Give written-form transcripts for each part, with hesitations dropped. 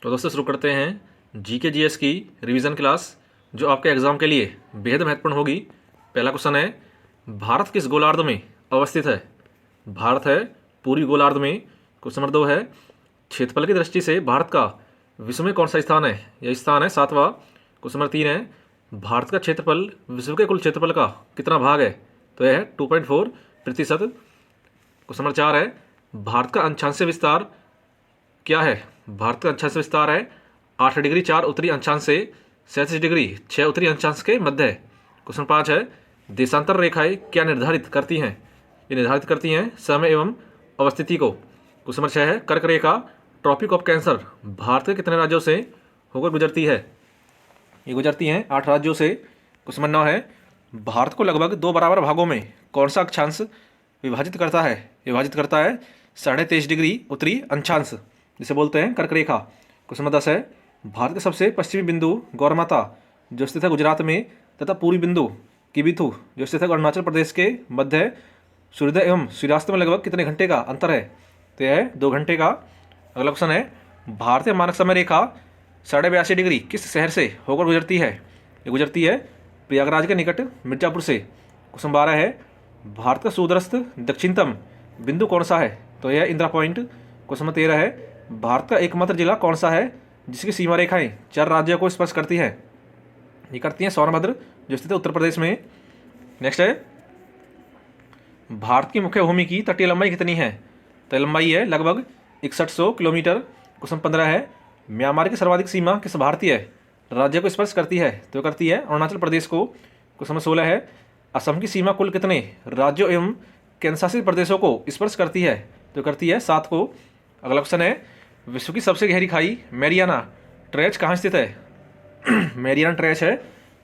तो दोस्तों शुरू करते हैं जीके जीएस की रिवीजन क्लास जो आपके एग्जाम के लिए बेहद महत्वपूर्ण होगी। पहला क्वेश्चन है, भारत किस गोलार्ध में अवस्थित है? भारत है पूरी गोलार्ध में। क्वेश्चन नंबर 2 है, क्षेत्रफल की दृष्टि से भारत का विश्व में कौन सा स्थान है? यह स्थान है 7वां। क्वेश्चन नंबर 3 है, भारत का क्षेत्रफल विश्व के कुल क्षेत्रफल का कितना भाग है? तो यह है 2.4%। क्वेश्चन नंबर 4 है, भारत का अक्षांशीय विस्तार क्या है? भारत का अक्षांश विस्तार है 8 डिग्री 4 उत्तरी अक्षांश से 37 डिग्री 6 उत्तरी अक्षांश के मध्य है। क्वेश्चन 5 है, देशांतर रेखाएं क्या निर्धारित करती हैं? ये निर्धारित करती हैं समय एवं अवस्थिति को। क्वेश्चन नंबर 6 है, कर्क रेखा ट्रॉपिक ऑफ कैंसर भारत के कितने राज्यों से होकर गुजरती है? ये गुजरती हैं 8 राज्यों से। क्वेश्चन नंबर 9 है, भारत को लगभग 2 बराबर भागों में कौन सा अक्षांश विभाजित करता है? विभाजित करता है 23.5 डिग्री उत्तरी अक्षांश, जिसे बोलते हैं कर्क रेखा। क्वेश्चन नंबर 10 है, भारत के सबसे पश्चिमी बिंदु गौरमाता जो स्थित है गुजरात में तथा पूर्वी बिंदु किबिथु जो स्थित है अरुणाचल प्रदेश के मध्य सूर्योदय एवं सूर्यास्त में लगभग कितने घंटे का अंतर है? तो यह है 2 घंटे का। अगला क्वेश्चन है, भारतीय मानक समय रेखा 82.5 डिग्री किस शहर से होकर गुजरती है? ये गुजरती है प्रयागराज के निकट मिर्जापुर से। क्वेश्चन 12 है, भारत का सुदूरस्थ दक्षिणतम बिंदु कौन सा है? तो यह इंदिरा पॉइंट। क्वेश्चन नंबर 13 है, भारत का एकमात्र जिला कौन सा है जिसकी सीमा रेखाएं 4 राज्यों को स्पर्श करती हैं? ये करती हैं सोनभद्र जो स्थित है उत्तर प्रदेश में। नेक्स्ट है, भारत की मुख्य भूमि की तटीय लंबाई कितनी है? तो लंबाई है लगभग 6100 किलोमीटर। क्वेश्चन 15 है, म्यांमार की सर्वाधिक सीमा किस भारतीय राज्य को स्पर्श करती है? तो करती है अरुणाचल प्रदेश को। क्वेश्चन 16 है, असम की सीमा कुल कितने राज्यों एवं केंद्रशासित प्रदेशों को स्पर्श करती है? तो करती है 7 को। अगला क्वेश्चन है, विश्व की सबसे गहरी खाई मैरियाना ट्रेंच कहाँ स्थित है? मैरियाना ट्रेंच है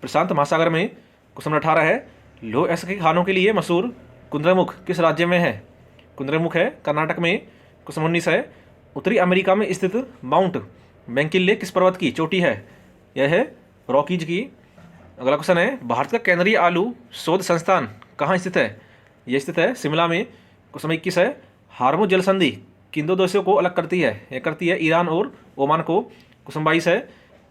प्रशांत महासागर में। क्वेश्चन नंबर 18 है, लो एस के खानों के लिए मशहूर कुंद्रेमुख किस राज्य में है? कुंद्रेमुख है कर्नाटक में। क्वेश्चन 19 है, उत्तरी अमेरिका में स्थित माउंट मैकिंले किस पर्वत की चोटी है? यह है रॉकीज की। अगला क्वेश्चन है, भारत का केंद्रीय आलू शोध संस्थान कहाँ स्थित है? यह स्थित है शिमला में। क्वेश्चन नंबर 21 है, हार्मो जल संधि किन 2 देशों को अलग करती है? यह करती है ईरान और ओमान को। क्वेश्चन 22 है,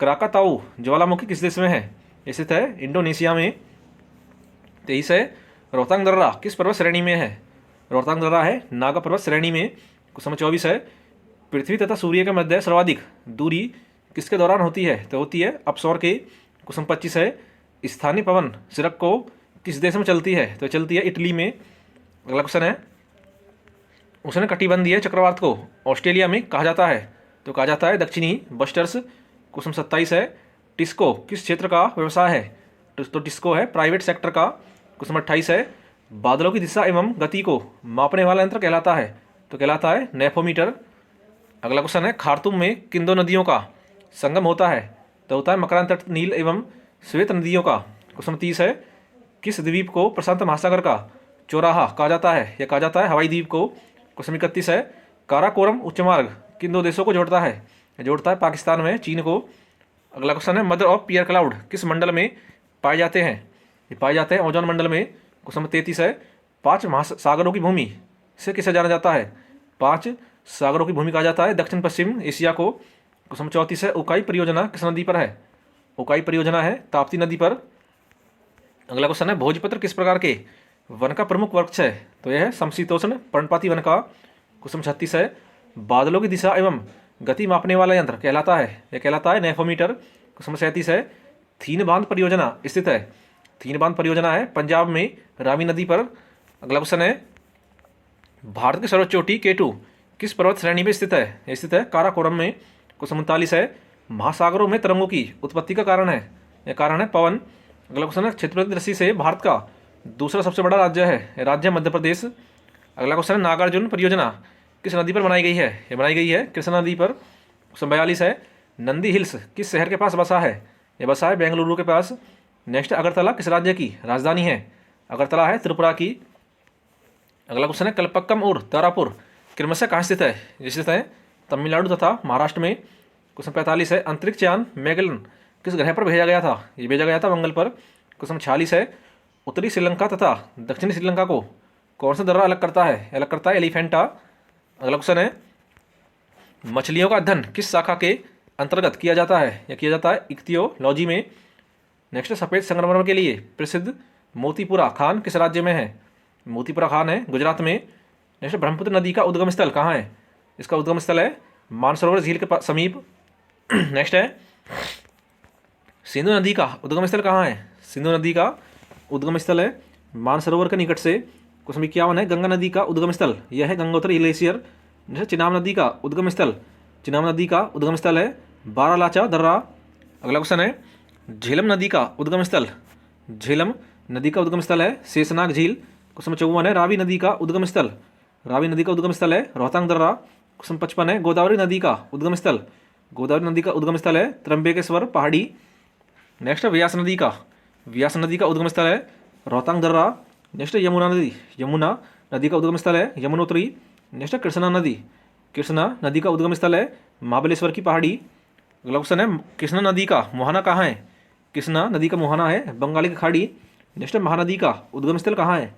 क्राकाताऊ ज्वालामुखी किस देश में है? यह स्थित है इंडोनेशिया में। 23 है, रोहतांग दर्रा किस पर्वत श्रेणी में है? रोहतांग दर्रा है नागा पर्वत श्रेणी में। क्वेश्चन 24 है, पृथ्वी तथा सूर्य के मध्य सर्वाधिक दूरी किसके दौरान होती है? तो होती है अपसौर के। क्वेश्चन 25 है, स्थानीय पवन सिरक्को किस देश में चलती है? तो चलती है इटली में। अगला क्वेश्चन है, उसने कटिबंधीय चक्रवात को ऑस्ट्रेलिया में कहा जाता है? तो कहा जाता है दक्षिणी बस्टर्स। क्वेश्चन 27 है, टिस्को किस क्षेत्र का व्यवसाय है? तो टिस्को है प्राइवेट सेक्टर का। क्वेश्चन 28 है, बादलों की दिशा एवं गति को मापने वाला यंत्र कहलाता है? तो कहलाता है नेफोमीटर। अगला क्वेश्चन है, खार्तूम में किन 2 नदियों का संगम होता है? तो होता है मकरान तट नील एवं श्वेत नदियों का। क्वेश्चन 30 है, किस द्वीप को प्रशांत महासागर का चौराहा कहा जाता है? यह कहा जाता है हवाई द्वीप को। क्वेश्चन 31 है, काराकोरम उच्च मार्ग किन 2 देशों को जोड़ता है? जोड़ता है पाकिस्तान में चीन को। अगला क्वेश्चन है, मदर ऑफ पियर क्लाउड किस मंडल में पाए जाते हैं? ये पाए जाते हैं ओजोन मंडल में। क्वेश्चन 33 है, 5 महासागरों की भूमि से किसे जाना जाता है? 5 सागरों की भूमि कहा जाता है दक्षिण पश्चिम एशिया को। क्वेश्चन 34 है, उकाई परियोजना किस नदी पर है? उकाई परियोजना है ताप्ती नदी पर। अगला क्वेश्चन है, भोजपत्र किस प्रकार के वन का प्रमुख वृक्ष है? तो यह है समशीतोष्ण पर्णपाती वन का। क्वेश्चन 36 है, बादलों की दिशा एवं गति मापने वाला यंत्र कहलाता है? यह कहलाता है नेफोमीटर। क्वेश्चन 37 है, थीन बांध परियोजना स्थित है? थीन बांध परियोजना है पंजाब में रावी नदी पर। अगला क्वेश्चन है, भारत की सर्वोच्च चोटी K2 किस पर्वत श्रेणी में स्थित है? यह स्थित है काराकोरम में। क्वेश्चन 39 है, महासागरों में तरंगों की उत्पत्ति का कारण है? यह कारण है पवन। अगला क्वेश्चन है, क्षेत्रफल की दृष्टि से भारत का दूसरा सबसे बड़ा राज्य है? राज्य मध्य प्रदेश। अगला क्वेश्चन है, नागार्जुन परियोजना किस नदी पर बनाई गई है? यह बनाई गई है कृष्णा नदी पर। क्वेश्चन 42 है, नंदी हिल्स किस शहर के पास बसा है? यह बसा है बेंगलुरु के पास। नेक्स्ट, अगरतला किस राज्य की राजधानी है? अगरतला है त्रिपुरा की। अगला क्वेश्चन है, कलपक्कम और तारापुर क्रमशः कहाँ स्थित है? ये स्थित है तमिलनाडु तथा महाराष्ट्र में। क्वेश्चन 45 है, अंतरिक्ष यान मैगेलन किस ग्रह पर भेजा गया था? ये भेजा गया था मंगल पर। क्वेश्चन 46 है, उत्तरी श्रीलंका तथा दक्षिणी श्रीलंका को कौन सा दर्रा अलग करता है? अलग करता है एलिफेंटा। अगला क्वेश्चन है, मछलियों का अध्ययन किस शाखा के अंतर्गत किया जाता है या किया जाता है इक्तियोलॉजी में। नेक्स्ट सफ़ेद संगमरमर के लिए प्रसिद्ध मोतीपुरा खान किस राज्य में है? मोतीपुरा खान है गुजरात में। नेक्स्ट ब्रह्मपुत्र नदी का उद्गम स्थल कहाँ है? इसका उद्गम स्थल है मानसरोवर झील के समीप। नेक्स्ट है सिंधु नदी का उद्गम स्थल कहाँ है? सिंधु नदी का उद्गम स्थल है मानसरोवर के निकट से। क्वेश्चन 51 है गंगा नदी का उद्गम स्थल, यह है गंगोत्री ग्लेशियर। जैसे चिनाब नदी का उद्गम स्थल, चिनाब नदी का उद्गम स्थल है बारालाचा दर्रा। अगला क्वेश्चन है झेलम नदी का उद्गम स्थल, झेलम नदी का उद्गम स्थल है शेषनाग झील। क्वेश्चन 54 है रावी नदी का उद्गम स्थल, रावी नदी का उद्गम स्थल है रोहतांग दर्रा। क्वेश्चन 55 है गोदावरी नदी का उद्गम स्थल, गोदावरी नदी का उद्गम स्थल है त्र्यंबकेश्वर पहाड़ी। नेक्स्ट व्यास नदी का, व्यास नदी का उद्गम स्थल है रोहतांग दर्रा। नेक्स्ट यमुना नदी, यमुना नदी का उद्गम स्थल है यमुनोत्री। नेक्स्ट कृष्णा नदी, कृष्णा नदी का उद्गम स्थल है महाबलेश्वर की पहाड़ी। अगला क्वेश्चन है कृष्णा नदी का मुहाना कहाँ है? कृष्णा नदी का मुहाना है बंगाली की खाड़ी। नेक्स्ट महानदी का उद्गम स्थल कहाँ है?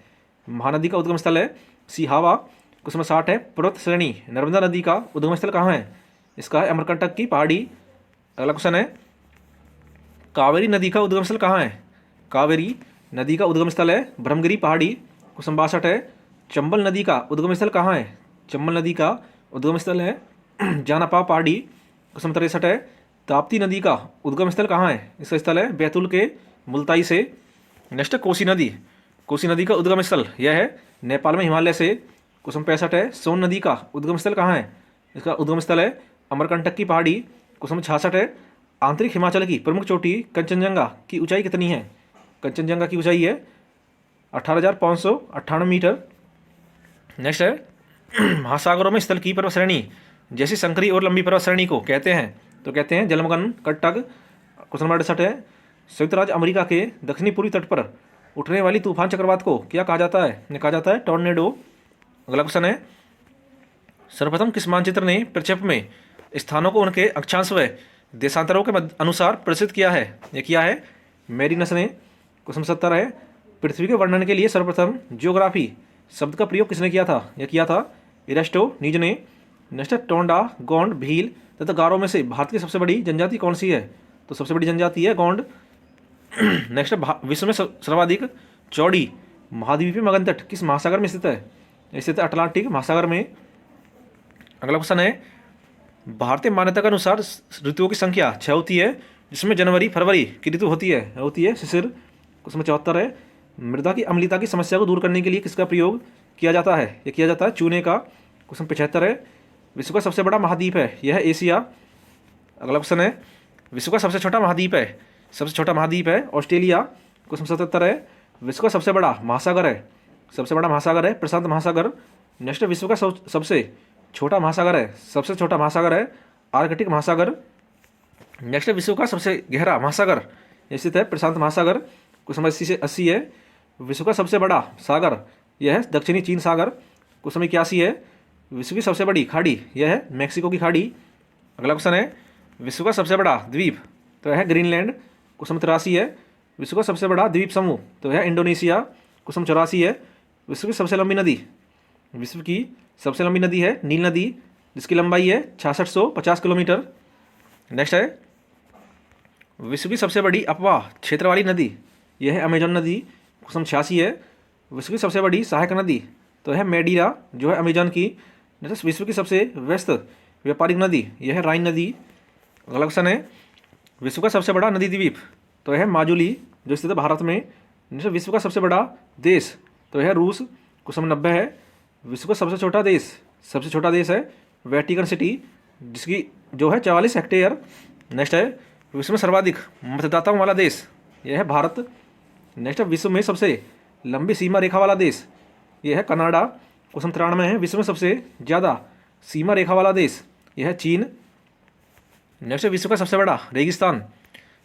महानदी का उद्गम स्थल है सिहावा। क्वेश्चन 60 है पर्वत श्रेणी नर्मदा नदी का उद्गम स्थल कहाँ है? इसका है अमरकंटक की पहाड़ी। अगला क्वेश्चन है कावेरी नदी का उद्गम स्थल कहाँ है? कावेरी नदी का उद्गम स्थल है ब्रह्मगिरी पहाड़ी। क्वेश्चन 62 है चंबल नदी का उद्गम स्थल कहाँ है? चंबल नदी का उद्गम स्थल है जानापा पहाड़ी। क्वेश्चन 63 है ताप्ती नदी का उद्गम स्थल कहाँ है? इसका स्थल है बैतूल के मुल्ताई से। नेक्स्ट कोसी नदी, कोसी नदी का उद्गम स्थल यह है नेपाल में हिमालय से। क्वेश्चन 65 है सोन नदी का उद्गम स्थल कहाँ है? इसका उद्गम स्थल है अमरकंटक की पहाड़ी। क्वेश्चन 66 है आंतरिक हिमाचल की प्रमुख चोटी कंचनजंगा की ऊंचाई कितनी है? कंचनजंगा की ऊंचाई है 18,598 मीटर। नेक्स्ट है महासागरों में स्थल की पर्वत श्रेणी जैसी संकरी और लंबी पर्वत श्रेणी को कहते हैं? तो कहते हैं जलमग्न कट्टक। क्वेश्चन नंबर 68 है संयुक्त राज्य अमेरिका के दक्षिणी पूर्वी तट पर उठने वाली तूफान चक्रवात को क्या कहा जाता है? इन्हें कहा जाता है टॉर्नेडो। अगला क्वेश्चन है सर्वप्रथम किस मानचित्र ने प्रक्षेप में स्थानों को उनके अक्षांश व देशांतरों के अनुसार प्रदर्शित किया है? यह किया है मेरिनस ने। क्वेश्चन 70 है पृथ्वी के वर्णन के लिए सर्वप्रथम जियोग्राफी शब्द का प्रयोग किसने किया था? यह किया था इरास्टोनीज ने। नेक्स्ट टोंडा, गोंड, भील तथा गारो में से भारत की सबसे बड़ी जनजाति कौन सी है? तो सबसे बड़ी जनजाति है गोंड। नेक्स्ट विश्व में सर्वाधिक चौड़ी महाद्वीपीय मगनतट किस महासागर में स्थित है? स्थित है अटलांटिक महासागर में। अगला क्वेश्चन है भारतीय मान्यता के अनुसार ऋतुओं की संख्या 6 होती है जिसमें जनवरी फरवरी की ऋतु होती है शिशिर। क्वेश्चन 74 है मृदा की अम्लता की समस्या को दूर करने के लिए किसका प्रयोग किया जाता है? यह किया जाता है चूने का। क्वेश्चन 75 है विश्व का सबसे बड़ा महाद्वीप है, यह है एशिया। अगला क्वेश्चन है विश्व का सबसे छोटा महाद्वीप है, सबसे छोटा महाद्वीप है ऑस्ट्रेलिया। क्वेश्चन 77 है विश्व का सबसे बड़ा महासागर है, सबसे बड़ा महासागर है प्रशांत महासागर। नेक्स्ट विश्व का सबसे छोटा महासागर है, सबसे छोटा महासागर है आर्कटिक महासागर। नेक्स्ट विश्व का सबसे गहरा महासागर स्थित है प्रशांत महासागर। क्वेश्चन 80 से 80 है विश्व का सबसे बड़ा सागर, यह है दक्षिणी चीन सागर। क्वेश्चन 81 है विश्व की सबसे बड़ी खाड़ी, यह है मैक्सिको की खाड़ी। अगला क्वेश्चन है विश्व का सबसे बड़ा द्वीप, तो यह है ग्रीनलैंड। क्वेश्चन 83 है विश्व का सबसे बड़ा द्वीप समूह, तो यह है इंडोनेशिया। क्वेश्चन 84 है विश्व की सबसे लंबी नदी, विश्व की सबसे लंबी नदी है नील नदी जिसकी लंबाई है 6650 किलोमीटर। नेक्स्ट है विश्व की सबसे बड़ी अपवाह क्षेत्र वाली नदी, यह है अमेजन नदी। क्वेश्चन 86 है विश्व की सबसे बड़ी सहायक नदी, तो है मेडीरा जो है अमेजन की। नेक्स्ट विश्व की सबसे व्यस्त व्यापारिक नदी, यह है राइन नदी। अगला क्वेश्चन है विश्व का सबसे बड़ा नदी द्वीप, तो है माजुली जो स्थित है भारत में। नेक्स्ट विश्व का सबसे बड़ा देश, तो है रूस। क्वेश्चन 90 है विश्व का सबसे छोटा देश, सबसे छोटा देश है वेटिकन सिटी जिसकी जो है 44 हेक्टेयर। नेक्स्ट है विश्व में सर्वाधिक मतदाताओं वाला देश, यह है भारत। नेक्स्ट है विश्व में सबसे लंबी सीमा रेखा वाला देश, यह है कनाडा। क्वेश्चन 93 है विश्व में सबसे ज़्यादा सीमा रेखा वाला देश, यह है चीन। नेक्स्ट है विश्व का सबसे बड़ा रेगिस्तान,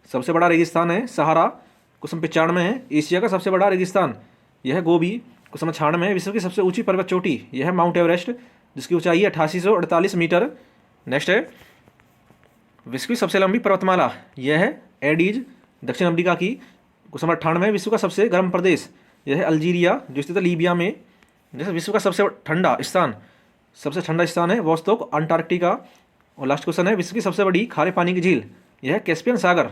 सबसे बड़ा रेगिस्तान है सहारा। क्वेश्चन 95 है एशिया का सबसे बड़ा रेगिस्तान, यह है गोबी। क्वेश्चन 96 है विश्व की सबसे ऊंची पर्वत चोटी, यह है माउंट एवरेस्ट जिसकी ऊंचाई है 8848 मीटर। नेक्स्ट है विश्व की सबसे लंबी पर्वतमाला, यह है एडीज दक्षिण अफ्रीका की। क्वेश्चन 98 विश्व का सबसे गर्म प्रदेश, यह है अल्जीरिया जो स्थित है लीबिया में। जैसे विश्व का सबसे ठंडा स्थान, सबसे ठंडा स्थान है वोस्तोक अंटार्कटिका। और लास्ट क्वेश्चन है, विश्व की सबसे बड़ी खारे पानी की झील, यह है कैस्पियन सागर।